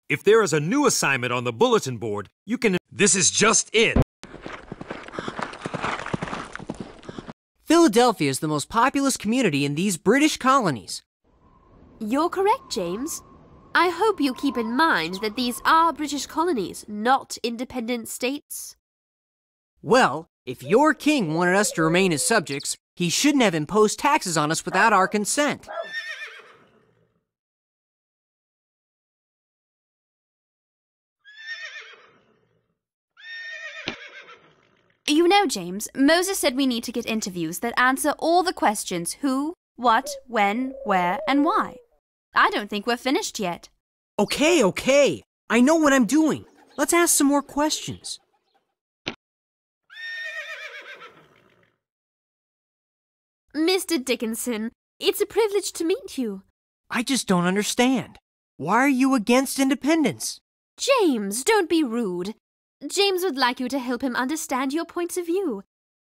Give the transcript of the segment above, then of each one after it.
If there is a new assignment on the bulletin board, you can... This is just in. Philadelphia is the most populous community in these British colonies. You're correct, James. I hope you keep in mind that these are British colonies, not independent states. Well, if your king wanted us to remain his subjects, he shouldn't have imposed taxes on us without our consent. You know, James, Moses said we need to get interviews that answer all the questions who, what, when, where, and why. I don't think we're finished yet. Okay. I know what I'm doing. Let's ask some more questions. Mr. Dickinson, it's a privilege to meet you. I just don't understand. Why are you against independence? James, don't be rude. James would like you to help him understand your points of view.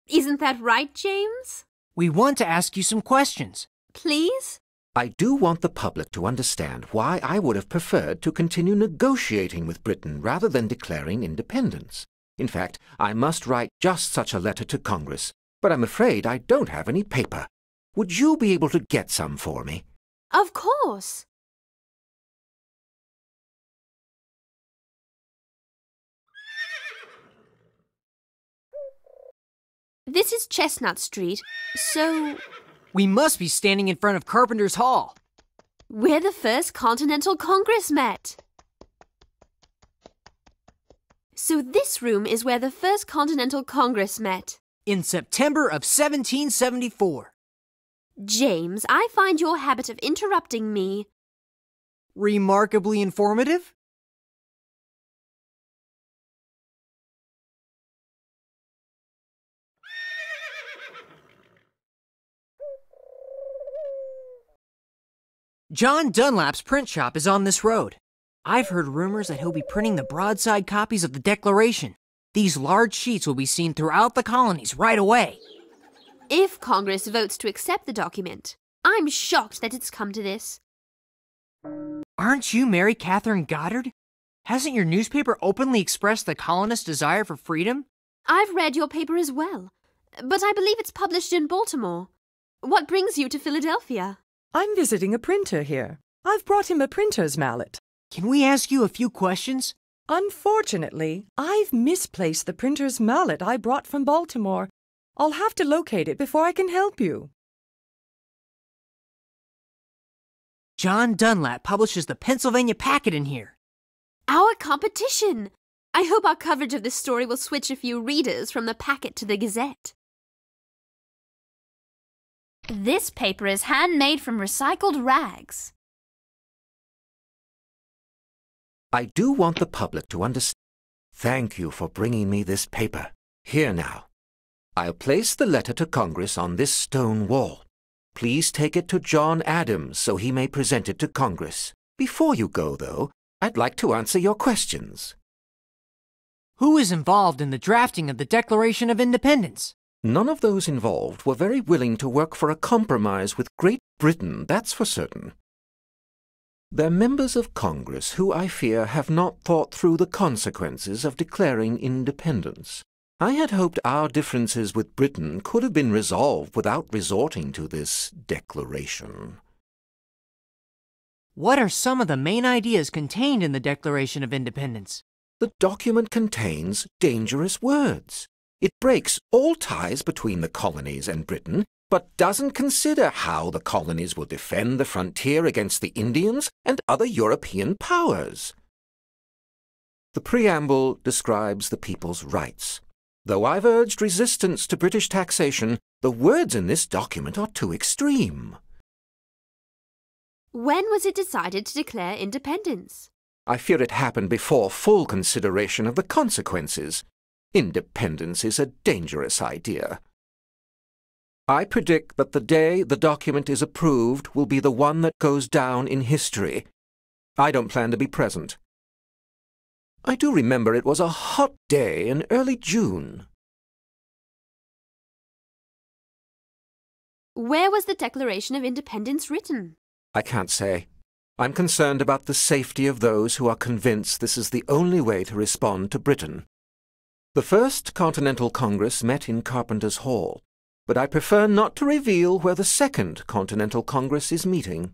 Isn't that right, James? We want to ask you some questions. Please? I do want the public to understand why I would have preferred to continue negotiating with Britain rather than declaring independence. In fact, I must write just such a letter to Congress, but I'm afraid I don't have any paper. Would you be able to get some for me? Of course. This is Chestnut Street, so... We must be standing in front of Carpenter's Hall. Where the first Continental Congress met. So this room is where the first Continental Congress met. In September of 1774. James, I find your habit of interrupting me... Remarkably informative? John Dunlap's Printshop is on this road. I've heard rumors that he'll be printing the broadside copies of the Declaration. These large sheets will be seen throughout the colonies right away. If Congress votes to accept the document, I'm shocked that it's come to this. Aren't you Mary Catherine Goddard? Hasn't your newspaper openly expressed the colonists' desire for freedom? I've read your paper as well, but I believe it's published in Baltimore. What brings you to Philadelphia? I'm visiting a printer here. I've brought him a printer's mallet. Can we ask you a few questions? Unfortunately, I've misplaced the printer's mallet I brought from Baltimore. I'll have to locate it before I can help you. John Dunlap publishes the Pennsylvania Packet in here. Our competition! I hope our coverage of this story will switch a few readers from the Packet to the Gazette. This paper is handmade from recycled rags. I do want the public to understand. Thank you for bringing me this paper. Here now. I'll place the letter to Congress on this stone wall. Please take it to John Adams so he may present it to Congress. Before you go, though, I'd like to answer your questions. Who is involved in the drafting of the Declaration of Independence? None of those involved were very willing to work for a compromise with Great Britain, that's for certain. They're members of Congress who, I fear, have not thought through the consequences of declaring independence. I had hoped our differences with Britain could have been resolved without resorting to this declaration. What are some of the main ideas contained in the Declaration of Independence? The document contains dangerous words. It breaks all ties between the colonies and Britain, but doesn't consider how the colonies will defend the frontier against the Indians and other European powers. The Preamble describes the people's rights. Though I've urged resistance to British taxation, the words in this document are too extreme. When was it decided to declare independence? I fear it happened before full consideration of the consequences. Independence is a dangerous idea. I predict that the day the document is approved will be the one that goes down in history. I don't plan to be present. I do remember it was a hot day in early June. Where was the Declaration of Independence written? I can't say. I'm concerned about the safety of those who are convinced this is the only way to respond to Britain. The First Continental Congress met in Carpenter's Hall, but I prefer not to reveal where the Second Continental Congress is meeting.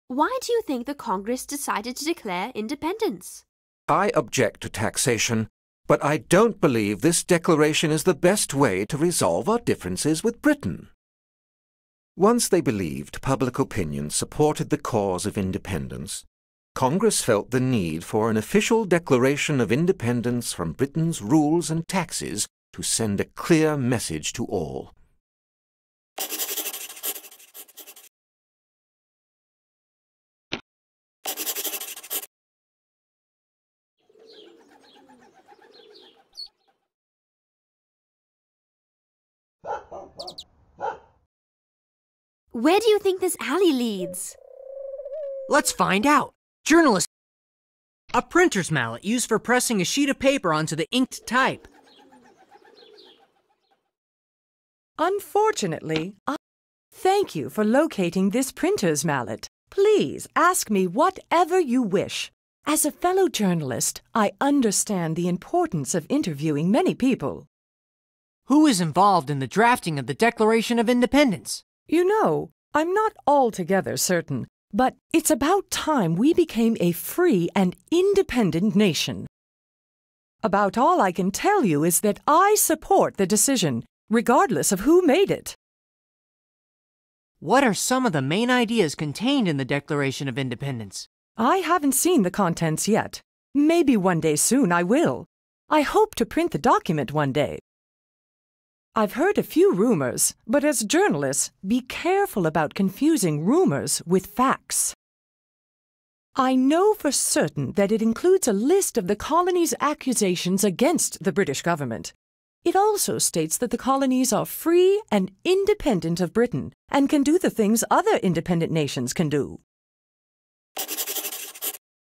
Why do you think the Congress decided to declare independence? I object to taxation, but I don't believe this declaration is the best way to resolve our differences with Britain. Once they believed public opinion supported the cause of independence, Congress felt the need for an official declaration of independence from Britain's rules and taxes to send a clear message to all. Where do you think this alley leads? Let's find out. Journalists. A printer's mallet used for pressing a sheet of paper onto the inked type. Unfortunately, thank you for locating this printer's mallet. Please ask me whatever you wish. As a fellow journalist, I understand the importance of interviewing many people. Who is involved in the drafting of the Declaration of Independence? You know, I'm not altogether certain, but it's about time we became a free and independent nation. About all I can tell you is that I support the decision, regardless of who made it. What are some of the main ideas contained in the Declaration of Independence? I haven't seen the contents yet. Maybe one day soon I will. I hope to print the document one day. I've heard a few rumors, but as journalists, be careful about confusing rumors with facts. I know for certain that it includes a list of the colonies' accusations against the British government. It also states that the colonies are free and independent of Britain and can do the things other independent nations can do.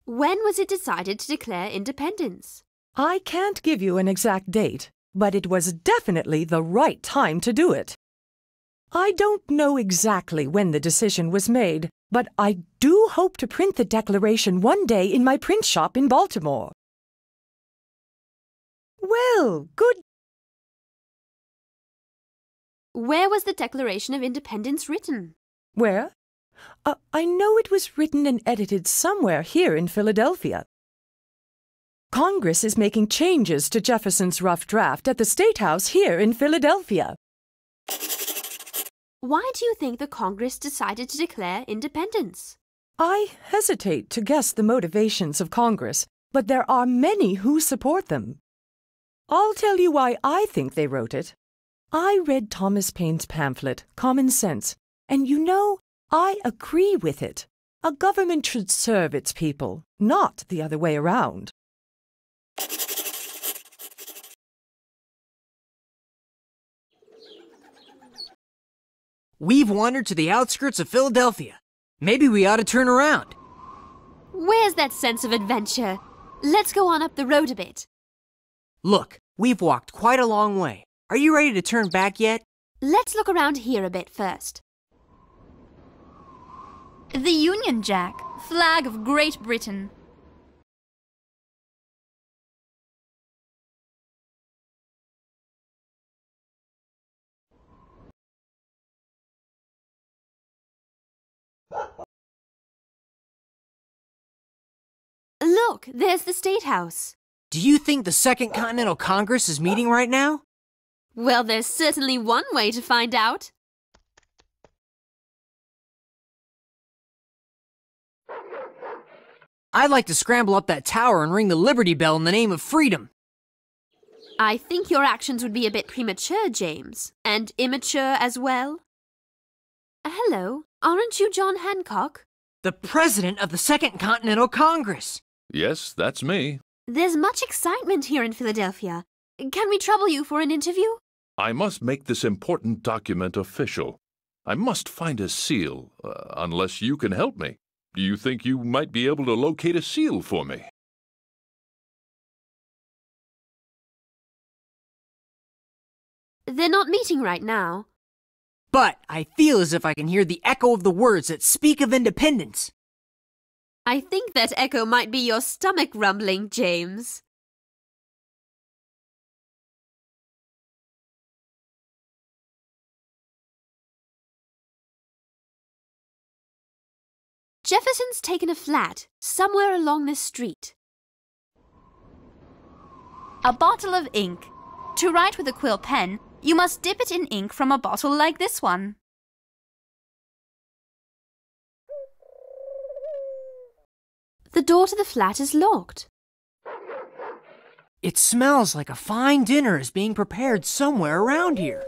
When was it decided to declare independence? I can't give you an exact date, but it was definitely the right time to do it. I don't know exactly when the decision was made, but I do hope to print the Declaration one day in my print shop in Baltimore. Well, good. Where was the Declaration of Independence written? Where? I know it was written and edited somewhere here in Philadelphia. Congress is making changes to Jefferson's rough draft at the State House here in Philadelphia. Why do you think the Congress decided to declare independence? I hesitate to guess the motivations of Congress, but there are many who support them. I'll tell you why I think they wrote it. I read Thomas Paine's pamphlet, Common Sense, and you know, I agree with it. A government should serve its people, not the other way around. We've wandered to the outskirts of Philadelphia. Maybe we ought to turn around. Where's that sense of adventure? Let's go on up the road a bit. Look, we've walked quite a long way. Are you ready to turn back yet? Let's look around here a bit first. The Union Jack, flag of Great Britain. Look, there's the State House. Do you think the Second Continental Congress is meeting right now? Well, there's certainly one way to find out. I'd like to scramble up that tower and ring the Liberty Bell in the name of freedom. I think your actions would be a bit premature, James. And immature as well. Hello, aren't you John Hancock? The President of the Second Continental Congress. Yes, that's me. There's much excitement here in Philadelphia. Can we trouble you for an interview? I must make this important document official. I must find a seal, unless you can help me. Do you think you might be able to locate a seal for me? They're not meeting right now. but I feel as if I can hear the echo of the words that speak of independence. I think that echo might be your stomach rumbling, James. Jefferson's taken a flat somewhere along this street. A bottle of ink. To write with a quill pen, you must dip it in ink from a bottle like this one. The door to the flat is locked. It smells like a fine dinner is being prepared somewhere around here.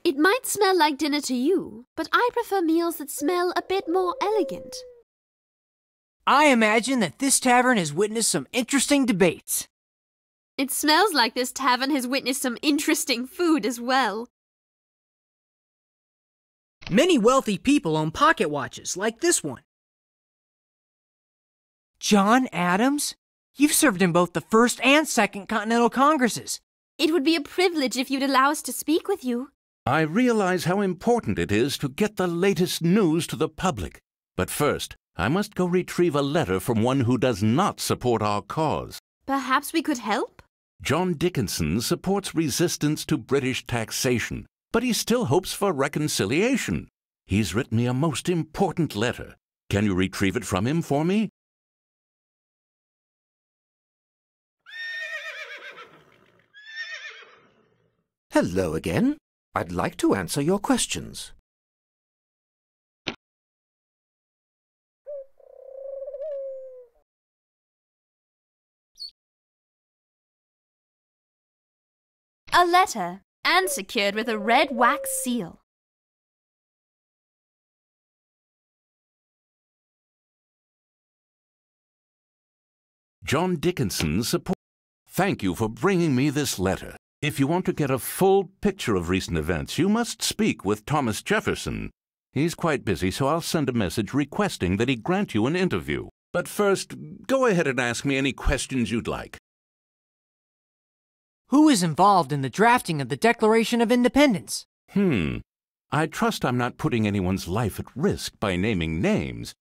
It might smell like dinner to you, but I prefer meals that smell a bit more elegant. I imagine that this tavern has witnessed some interesting debates. It smells like this tavern has witnessed some interesting food as well. Many wealthy people own pocket watches like this one. John Adams? You've served in both the First and Second Continental Congresses. It would be a privilege if you'd allow us to speak with you. I realize how important it is to get the latest news to the public. But first, I must go retrieve a letter from one who does not support our cause. Perhaps we could help? John Dickinson supports resistance to British taxation, but he still hopes for reconciliation. He's written me a most important letter. Can you retrieve it from him for me? Hello again. I'd like to answer your questions. A letter, and secured with a red wax seal. John Dickinson support. Thank you for bringing me this letter. If you want to get a full picture of recent events, you must speak with Thomas Jefferson. He's quite busy, so I'll send a message requesting that he grant you an interview. But first, go ahead and ask me any questions you'd like. Who is involved in the drafting of the Declaration of Independence? I trust I'm not putting anyone's life at risk by naming names.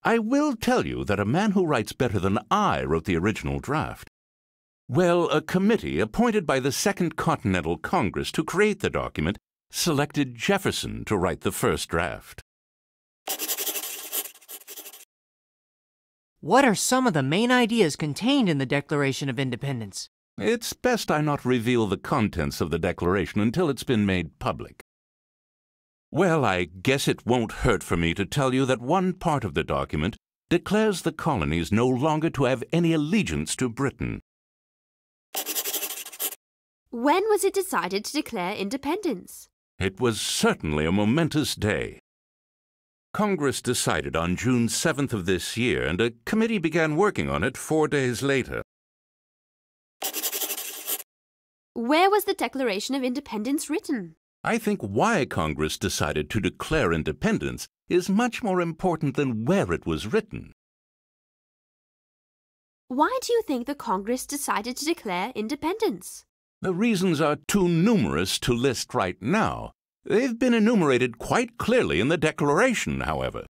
I will tell you that a man who writes better than I wrote the original draft. Well, a committee appointed by the Second Continental Congress to create the document selected Jefferson to write the first draft. What are some of the main ideas contained in the Declaration of Independence? It's best I not reveal the contents of the Declaration until it's been made public. Well, I guess it won't hurt for me to tell you that one part of the document declares the colonies no longer to have any allegiance to Britain. When was it decided to declare independence? It was certainly a momentous day. Congress decided on June 7th of this year, and a committee began working on it 4 days later. Where was the Declaration of Independence written? I think why Congress decided to declare independence is much more important than where it was written. Why do you think the Congress decided to declare independence? The reasons are too numerous to list right now. They've been enumerated quite clearly in the Declaration, however.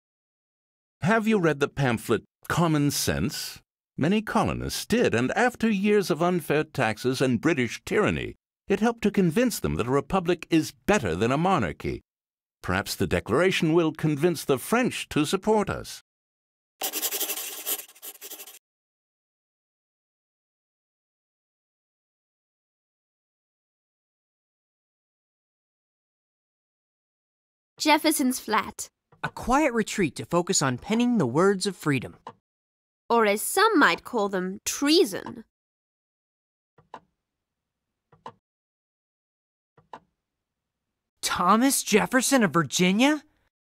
Have you read the pamphlet Common Sense? Many colonists did, and after years of unfair taxes and British tyranny, it helped to convince them that a republic is better than a monarchy. Perhaps the Declaration will convince the French to support us. Jefferson's flat. A quiet retreat to focus on penning the words of freedom. Or as some might call them, treason. Thomas Jefferson of Virginia?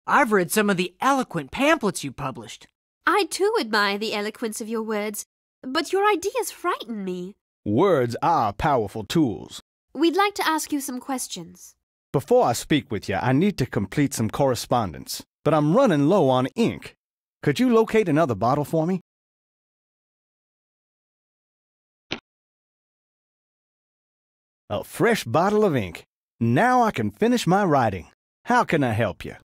I've read some of the eloquent pamphlets you published. I too admire the eloquence of your words, but your ideas frighten me. Words are powerful tools. We'd like to ask you some questions. Before I speak with you, I need to complete some correspondence, but I'm running low on ink. Could you locate another bottle for me? A fresh bottle of ink. Now I can finish my writing. How can I help you?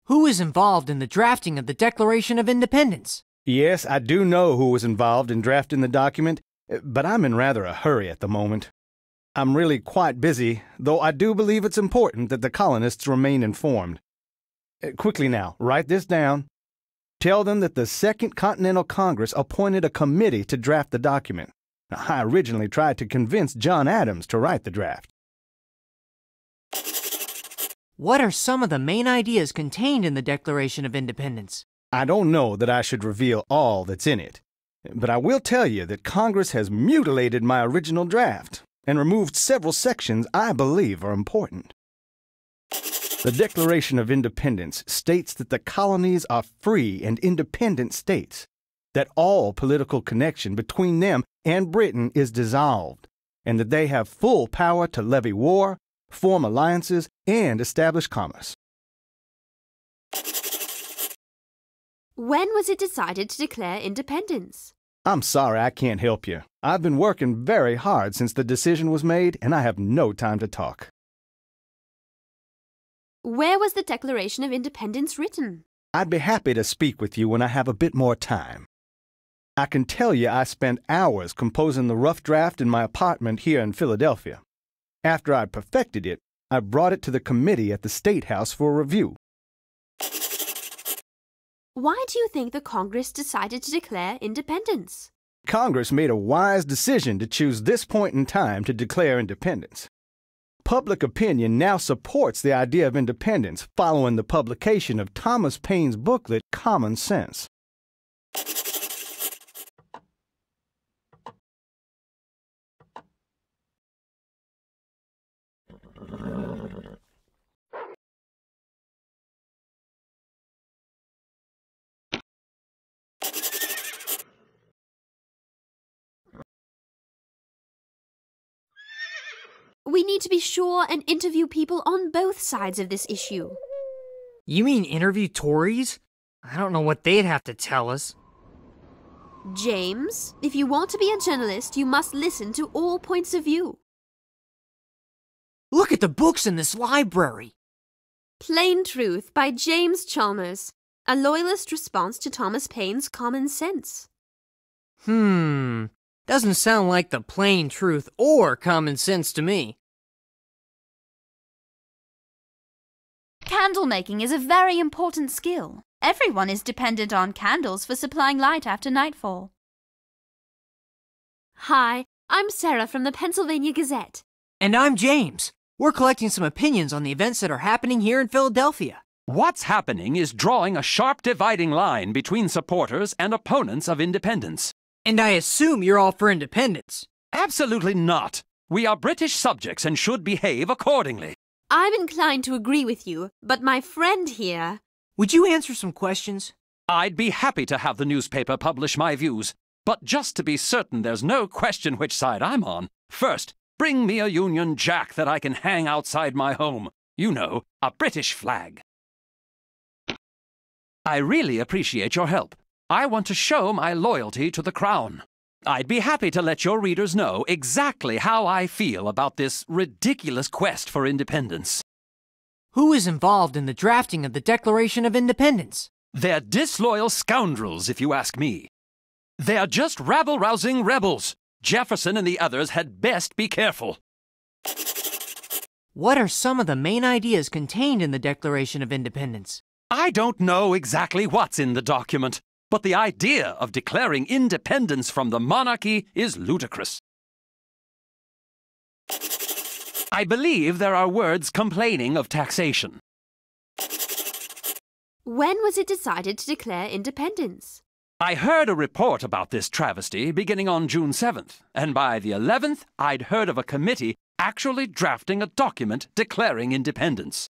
Who is involved in the drafting of the Declaration of Independence? Yes, I do know who was involved in drafting the document, but I'm in rather a hurry at the moment. I'm really quite busy, though I do believe it's important that the colonists remain informed. Quickly now, write this down. Tell them that the Second Continental Congress appointed a committee to draft the document. I originally tried to convince John Adams to write the draft. What are some of the main ideas contained in the Declaration of Independence? I don't know that I should reveal all that's in it, but I will tell you that Congress has mutilated my original draft and removed several sections I believe are important. The Declaration of Independence states that the colonies are free and independent states, that all political connection between them and Britain is dissolved, and that they have full power to levy war, form alliances, and establish commerce. When was it decided to declare independence? I'm sorry I can't help you. I've been working very hard since the decision was made, and I have no time to talk. Where was the Declaration of Independence written? I'd be happy to speak with you when I have a bit more time. I can tell you I spent hours composing the rough draft in my apartment here in Philadelphia. After I'd perfected it, I brought it to the committee at the State House for review. Why do you think the Congress decided to declare independence? Congress made a wise decision to choose this point in time to declare independence. Public opinion now supports the idea of independence following the publication of Thomas Paine's booklet, Common Sense. We need to be sure and interview people on both sides of this issue. You mean interview Tories? I don't know what they'd have to tell us. James, if you want to be a journalist, you must listen to all points of view. Look at the books in this library. Plain Truth by James Chalmers, a Loyalist response to Thomas Paine's Common Sense. Doesn't sound like the plain truth or common sense to me. Candle making is a very important skill. Everyone is dependent on candles for supplying light after nightfall. Hi, I'm Sarah from the Pennsylvania Gazette. And I'm James. We're collecting some opinions on the events that are happening here in Philadelphia. What's happening is drawing a sharp dividing line between supporters and opponents of independence. And I assume you're all for independence. Absolutely not. We are British subjects and should behave accordingly. I'm inclined to agree with you, but my friend here... Would you answer some questions? I'd be happy to have the newspaper publish my views, but just to be certain there's no question which side I'm on, first, bring me a Union Jack that I can hang outside my home. You know, a British flag. I really appreciate your help. I want to show my loyalty to the Crown. I'd be happy to let your readers know exactly how I feel about this ridiculous quest for independence. Who is involved in the drafting of the Declaration of Independence? They're disloyal scoundrels, if you ask me. They're just rabble-rousing rebels. Jefferson and the others had best be careful. What are some of the main ideas contained in the Declaration of Independence? I don't know exactly what's in the document, but the idea of declaring independence from the monarchy is ludicrous. I believe there are words complaining of taxation. When was it decided to declare independence? I heard a report about this travesty beginning on June 7th, and by the 11th, I'd heard of a committee actually drafting a document declaring independence.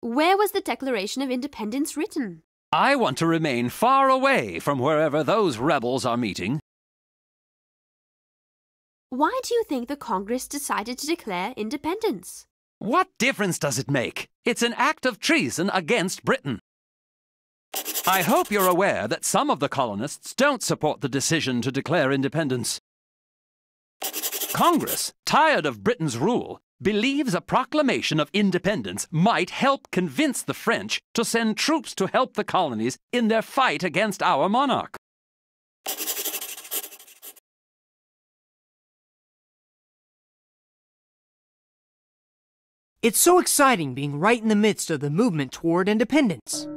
Where was the Declaration of Independence written? I want to remain far away from wherever those rebels are meeting. Why do you think the Congress decided to declare independence? What difference does it make? It's an act of treason against Britain. I hope you're aware that some of the colonists don't support the decision to declare independence. Congress, tired of Britain's rule, believes a proclamation of independence might help convince the French to send troops to help the colonies in their fight against our monarch. It's so exciting being right in the midst of the movement toward independence.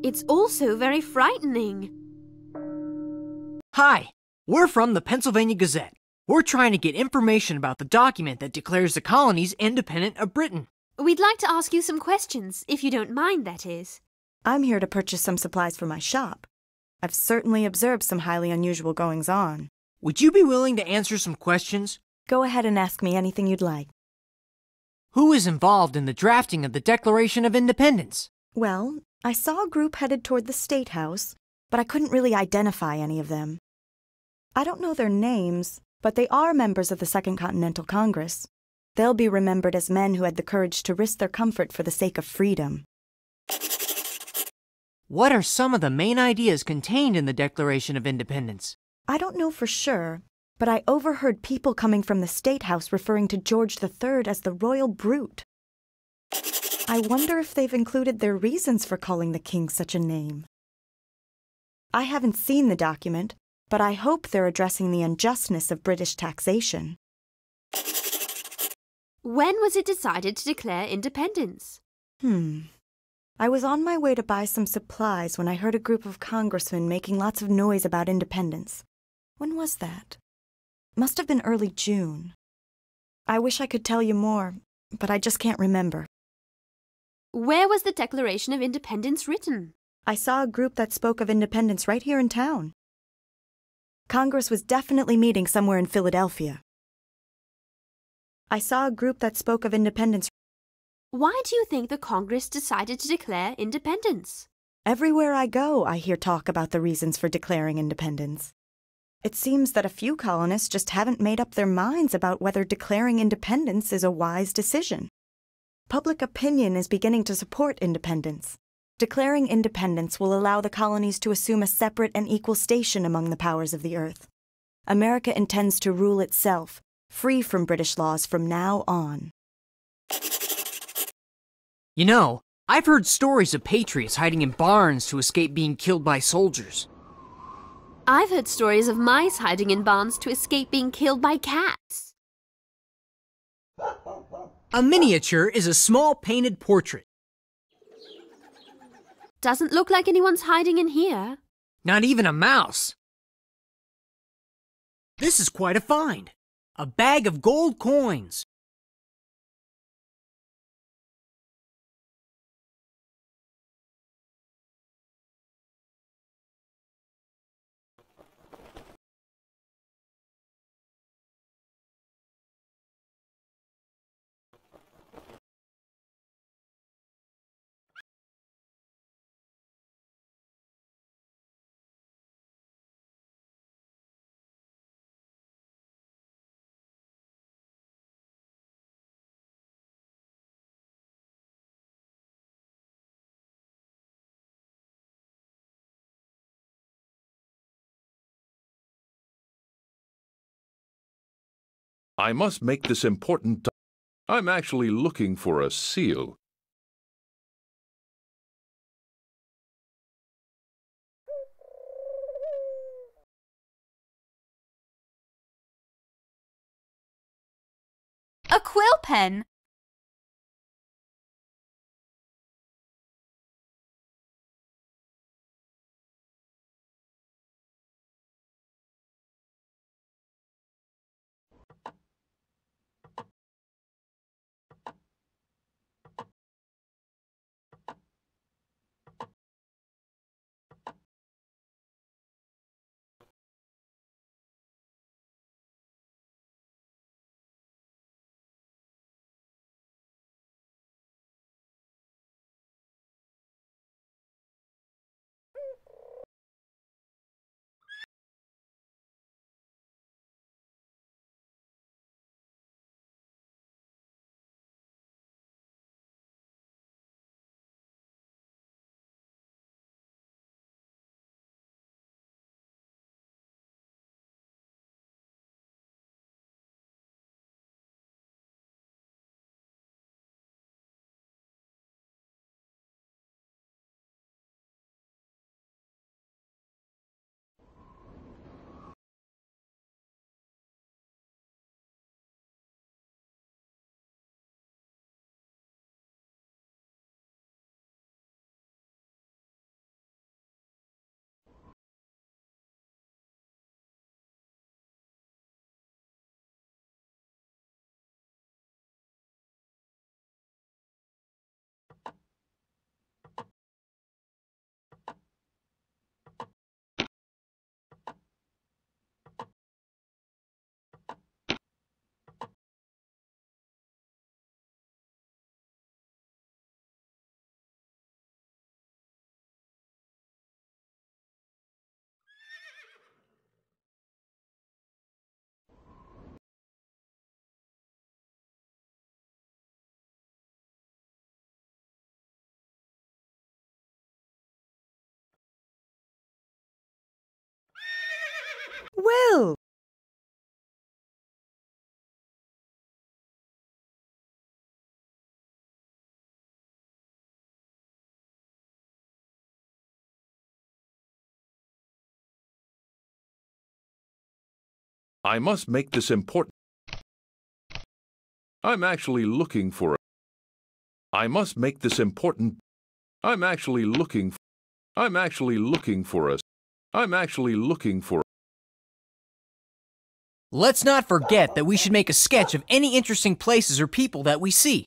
It's also very frightening. Hi, we're from the Pennsylvania Gazette. We're trying to get information about the document that declares the colonies independent of Britain. We'd like to ask you some questions, if you don't mind, that is. I'm here to purchase some supplies for my shop. I've certainly observed some highly unusual goings-on. Would you be willing to answer some questions? Go ahead and ask me anything you'd like. Who is involved in the drafting of the Declaration of Independence? Well, I saw a group headed toward the State House, but I couldn't really identify any of them. I don't know their names, but they are members of the Second Continental Congress. They'll be remembered as men who had the courage to risk their comfort for the sake of freedom. What are some of the main ideas contained in the Declaration of Independence? I don't know for sure, but I overheard people coming from the State House referring to George III as the royal brute. I wonder if they've included their reasons for calling the king such a name. I haven't seen the document, but I hope they're addressing the unjustness of British taxation. When was it decided to declare independence? I was on my way to buy some supplies when I heard a group of congressmen making lots of noise about independence. When was that? Must have been early June. I wish I could tell you more, but I just can't remember. Where was the Declaration of Independence written? I saw a group that spoke of independence right here in town. Congress was definitely meeting somewhere in Philadelphia. I saw a group that spoke of independence. Why do you think the Congress decided to declare independence? Everywhere I go, I hear talk about the reasons for declaring independence. It seems that a few colonists just haven't made up their minds about whether declaring independence is a wise decision. Public opinion is beginning to support independence. Declaring independence will allow the colonies to assume a separate and equal station among the powers of the earth. America intends to rule itself, free from British laws from now on. You know, I've heard stories of patriots hiding in barns to escape being killed by soldiers. I've heard stories of mice hiding in barns to escape being killed by cats. A miniature is a small painted portrait. Doesn't look like anyone's hiding in here. Not even a mouse. This is quite a find. A bag of gold coins. I must make this important. I'm actually looking for a seal. A quill pen! Well, I must make this important. I'm actually looking for a. I must make this important. I'm actually looking. I'm actually looking for a. I'm actually looking for. Let's not forget that we should make a sketch of any interesting places or people that we see.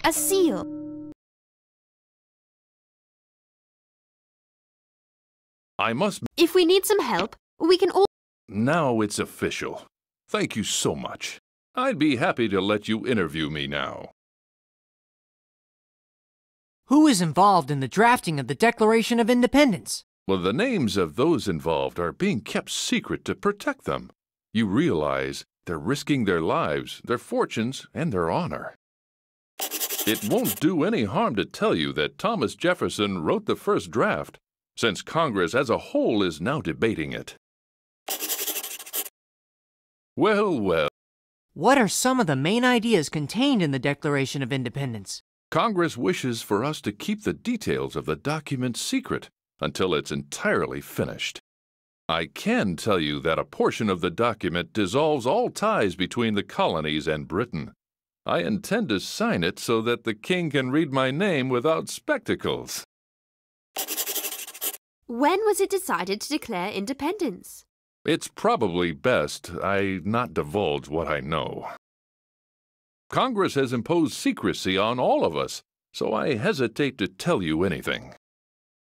A seal. I must. If we need some help, we can all... Now it's official. Thank you so much. I'd be happy to let you interview me now. Who is involved in the drafting of the Declaration of Independence? Well, the names of those involved are being kept secret to protect them. You realize they're risking their lives, their fortunes, and their honor. It won't do any harm to tell you that Thomas Jefferson wrote the first draft, since Congress as a whole is now debating it. Well, well. What are some of the main ideas contained in the Declaration of Independence? Congress wishes for us to keep the details of the document secret until it's entirely finished. I can tell you that a portion of the document dissolves all ties between the colonies and Britain. I intend to sign it so that the king can read my name without spectacles. When was it decided to declare independence? It's probably best I not divulge what I know. Congress has imposed secrecy on all of us, so I hesitate to tell you anything.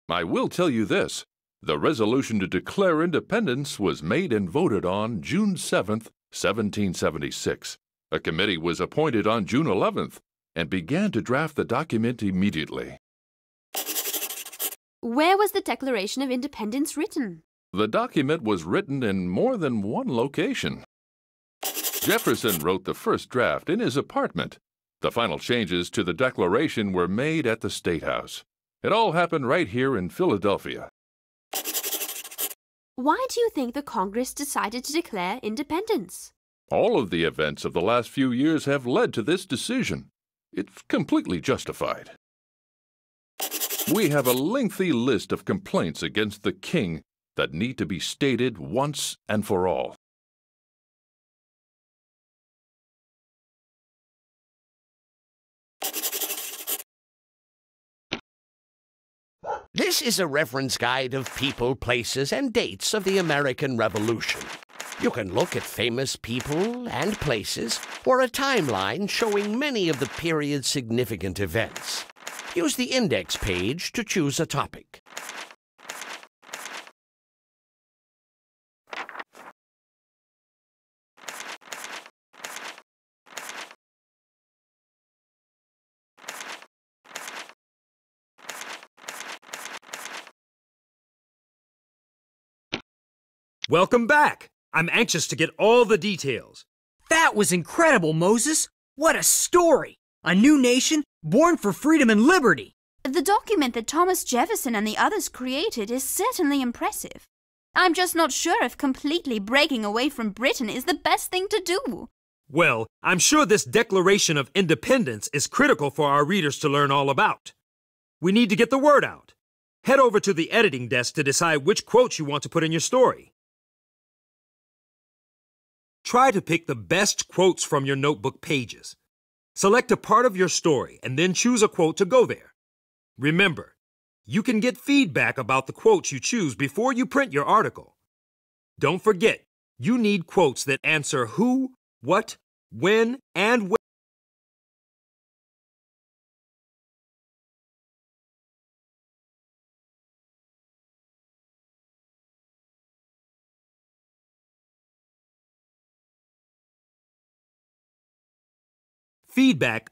I will tell you this. The resolution to declare independence was made and voted on June 7th, 1776. A committee was appointed on June 11th and began to draft the document immediately. Where was the Declaration of Independence written? The document was written in more than one location. Jefferson wrote the first draft in his apartment. The final changes to the Declaration were made at the State House. It all happened right here in Philadelphia. Why do you think the Congress decided to declare independence? All of the events of the last few years have led to this decision. It's completely justified. We have a lengthy list of complaints against the king that need to be stated once and for all. This is a reference guide of people, places, and dates of the American Revolution. You can look at famous people and places, or a timeline showing many of the period's significant events. Use the index page to choose a topic. Welcome back. I'm anxious to get all the details. That was incredible, Moses! What a story! A new nation, born for freedom and liberty! The document that Thomas Jefferson and the others created is certainly impressive. I'm just not sure if completely breaking away from Britain is the best thing to do. Well, I'm sure this Declaration of Independence is critical for our readers to learn all about. We need to get the word out. Head over to the editing desk to decide which quotes you want to put in your story. Try to pick the best quotes from your notebook pages. Select a part of your story and then choose a quote to go there. Remember, you can get feedback about the quotes you choose before you print your article. Don't forget, you need quotes that answer who, what, when, and where. Feedback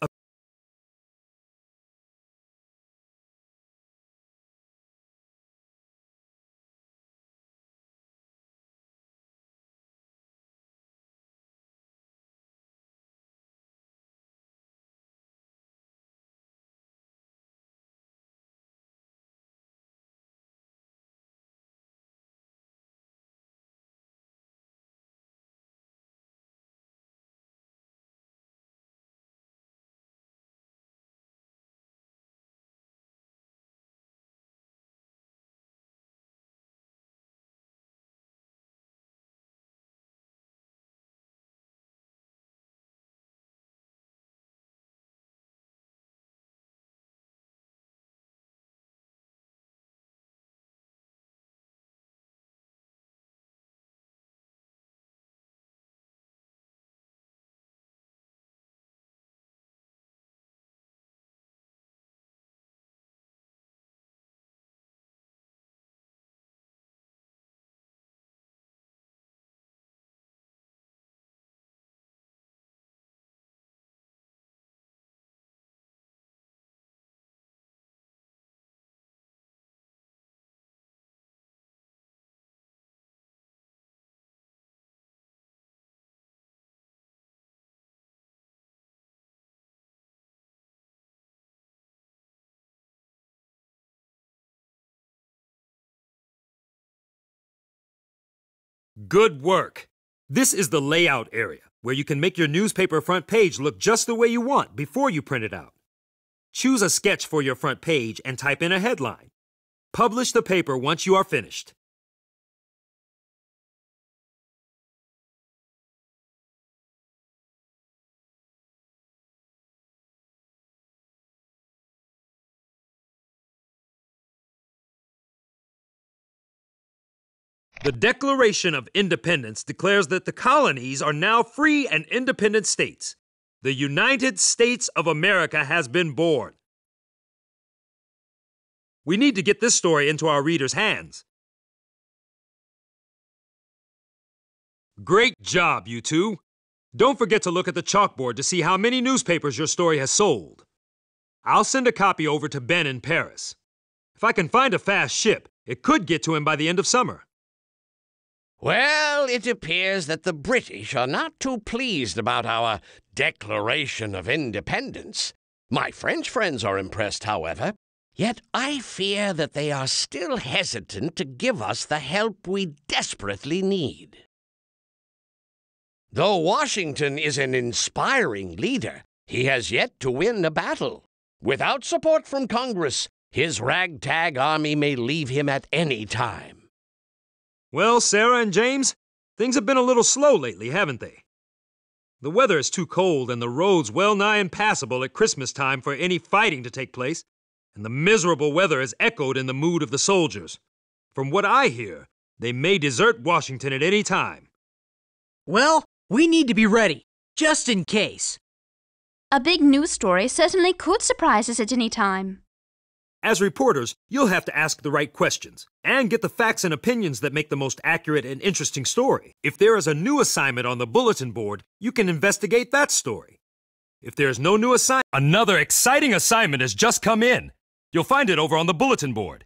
Good work. This is the layout area, where you can make your newspaper front page look just the way you want before you print it out. Choose a sketch for your front page and type in a headline. Publish the paper once you are finished. The Declaration of Independence declares that the colonies are now free and independent states. The United States of America has been born. We need to get this story into our readers' hands. Great job, you two. Don't forget to look at the chalkboard to see how many newspapers your story has sold. I'll send a copy over to Ben in Paris. If I can find a fast ship, it could get to him by the end of summer. Well, it appears that the British are not too pleased about our Declaration of Independence. My French friends are impressed, however. Yet I fear that they are still hesitant to give us the help we desperately need. Though Washington is an inspiring leader, he has yet to win a battle. Without support from Congress, his ragtag army may leave him at any time. Well, Sarah and James, things have been a little slow lately, haven't they? The weather is too cold and the roads well nigh impassable at Christmas time for any fighting to take place, and the miserable weather is echoed in the mood of the soldiers. From what I hear, they may desert Washington at any time. Well, we need to be ready, just in case. A big news story certainly could surprise us at any time. As reporters, you'll have to ask the right questions and get the facts and opinions that make the most accurate and interesting story. If there is a new assignment on the bulletin board, you can investigate that story. If there is no new assignment, another exciting assignment has just come in. You'll find it over on the bulletin board.